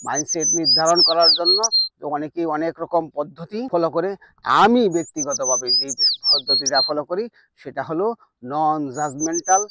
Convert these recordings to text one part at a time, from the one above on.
Mindset নির্ধারণ করার জন্য অনেকেই অনেক রকম পদ্ধতি ফলো করে। আমি ব্যক্তিগতভাবে যে পদ্ধতিটা ফলো করি সেটা হলো নন জাজমেন্টাল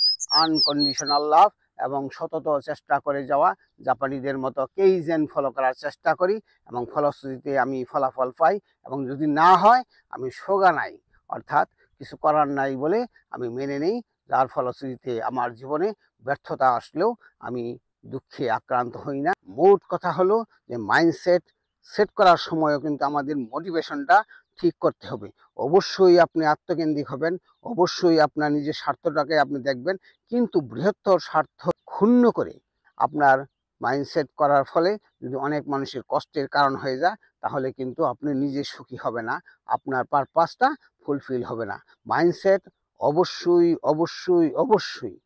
আনকন্ডিশনাল লাভ এবং সতত চেষ্টা করে যাওয়া। জাপানিদের মতো কেইজেন ফলো করার চেষ্টা করি এবং ফলশ্রুতিতে আমি ফলাফল পাই, এবং যদি না হয় আমি সোগা নাই, অর্থাৎ কিছু করার নাই বলে আমি মেনে নেই, যার ফলশ্রুতিতে আমার জীবনে ব্যর্থতা আসলেও আমি দুঃখে আক্রান্ত হই না। মোট কথা হলো যে মাইন্ডসেট সেট করার সময়ও কিন্তু আমাদের মোটিভেশনটা ঠিক করতে হবে। অবশ্যই আপনি আত্মকেন্দ্রিক হবেন, অবশ্যই আপনার নিজের স্বার্থটাকে আপনি দেখবেন, কিন্তু বৃহত্তর স্বার্থ ক্ষুণ্ণ করে আপনার মাইন্ডসেট করার ফলে যদি অনেক মানুষের কষ্টের কারণ হয়ে যায়, তাহলে কিন্তু আপনি নিজে সুখী হবে না, আপনার পারপাসটা ফুলফিল হবে না। মাইন্ডসেট অবশ্যই অবশ্যই অবশ্যই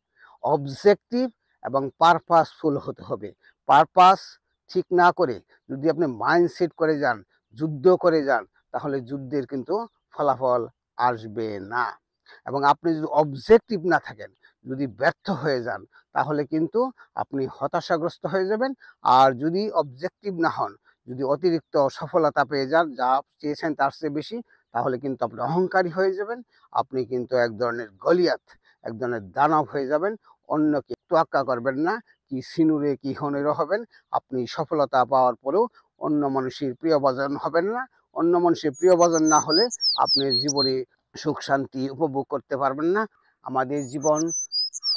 অবজেক্টিভ এবং পারপাসফুল হতে হবে। পারপাস ঠিক না করে যদি আপনি মাইন্ডসেট করে যান, যুদ্ধ করে যান, তাহলে যুদ্ধের কিন্তু ফলাফল আসবে না। এবং আপনি যদি অবজেক্টিভ না থাকেন, যদি ব্যর্থ হয়ে যান, তাহলে কিন্তু আপনি হতাশাগ্রস্ত হয়ে যাবেন। আর যদি অবজেক্টিভ না হন, যদি অতিরিক্ত সফলতা পেয়ে যান, যা চেয়েছেন তার চেয়ে বেশি, তাহলে কিন্তু আপনি অহংকারী হয়ে যাবেন। আপনি কিন্তু এক ধরনের গলিয়াত, এক ধরনের দানব হয়ে যাবেন। অন্যকে তোয়াক্কা করবেন না, কি সিনুরে কি হনেরও হবেন। আপনি সফলতা পাওয়ার পরেও অন্য মানুষের প্রিয়ভাজন হবেন না। অন্য মানুষের প্রিয়ভাজন না হলে আপনি জীবনে সুখ শান্তি উপভোগ করতে পারবেন না। আমাদের জীবন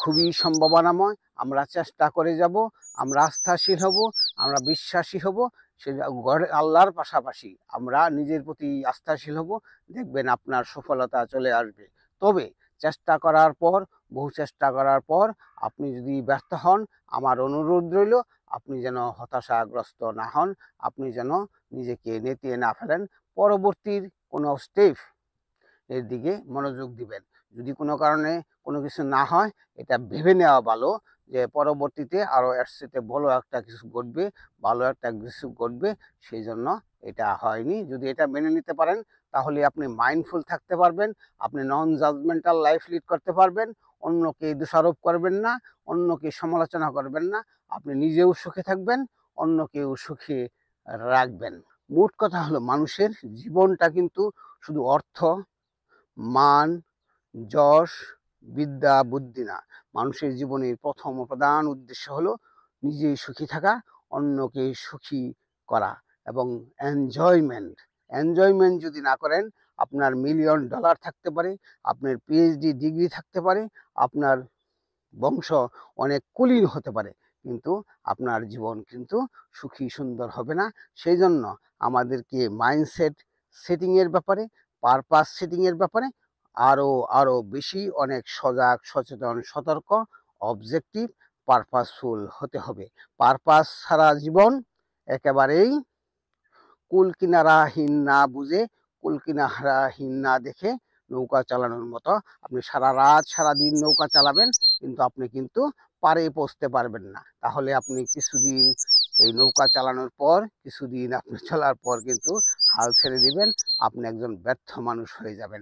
খুবই সম্ভাবনাময়। আমরা চেষ্টা করে যাব, আমরা আস্থাশীল হব, আমরা বিশ্বাসী হব। সে আল্লাহর পাশাপাশি আমরা নিজের প্রতি আস্থাশীল হব, দেখবেন আপনার সফলতা চলে আসবে। তবে চেষ্টা করার পর, বহু চেষ্টা করার পর আপনি যদি ব্যর্থ হন, আমার অনুরোধ রইল আপনি যেন হতাশাগ্রস্ত না হন, আপনি যেন নিজেকে নেতিয়ে না ফেলেন। পরবর্তীর কোনো স্টেপ এর দিকে মনোযোগ দিবেন। যদি কোনো কারণে কোনো কিছু না হয়, এটা ভেবে নেওয়া ভালো যে পরবর্তীতে আরও এর সাথে ভালো একটা কিছু ঘটবে, ভালো একটা কিছু ঘটবে, সেই জন্য এটা হয়নি। যদি এটা মেনে নিতে পারেন, তাহলে আপনি মাইন্ডফুল থাকতে পারবেন, আপনি নন জাজমেন্টাল লাইফ লিড করতে পারবেন। অন্যকে দোষারোপ করবেন না, অন্যকে সমালোচনা করবেন না, আপনি নিজেও সুখে থাকবেন, অন্যকেও সুখে রাখবেন। মোট কথা হলো মানুষের জীবনটা কিন্তু শুধু অর্থ, মান, যশ, বিদ্যা, বুদ্ধি না। মানুষের জীবনের প্রথম ও প্রধান উদ্দেশ্য হলো নিজে সুখী থাকা, অন্যকে সুখী করা এবং এনজয়মেন্ট। এনজয়মেন্ট যদি না করেন, আপনার মিলিয়ন ডলার থাকতে পারে, আপনার পিএইচডি ডিগ্রি থাকতে পারে, আপনার বংশ অনেক কুলীন হতে পারে, কিন্তু আপনার জীবন কিন্তু সুখী সুন্দর হবে না। সেই জন্য আমাদেরকে মাইন্ডসেট সেটিংয়ের ব্যাপারে, পারপাস সেটিংয়ের ব্যাপারে আরও আরও বেশি অনেক সজাগ, সচেতন, সতর্ক, অবজেক্টিভ, পারপাসফুল হতে হবে। পারপাস ছাড়া জীবন একেবারেই কুল কিনারাহীন না বুঝে, কুল কিনারাহীন না দেখে নৌকা চালানোর মতো। আপনি সারা রাত সারাদিন নৌকা চালাবেন, কিন্তু আপনি কিন্তু পাড়ে পৌঁছতে পারবেন না। তাহলে আপনি কিছুদিন এই নৌকা চালানোর পর, কিছুদিন আপনি চলার পর কিন্তু হাল ছেড়ে দিবেন, আপনি একজন ব্যর্থ মানুষ হয়ে যাবেন।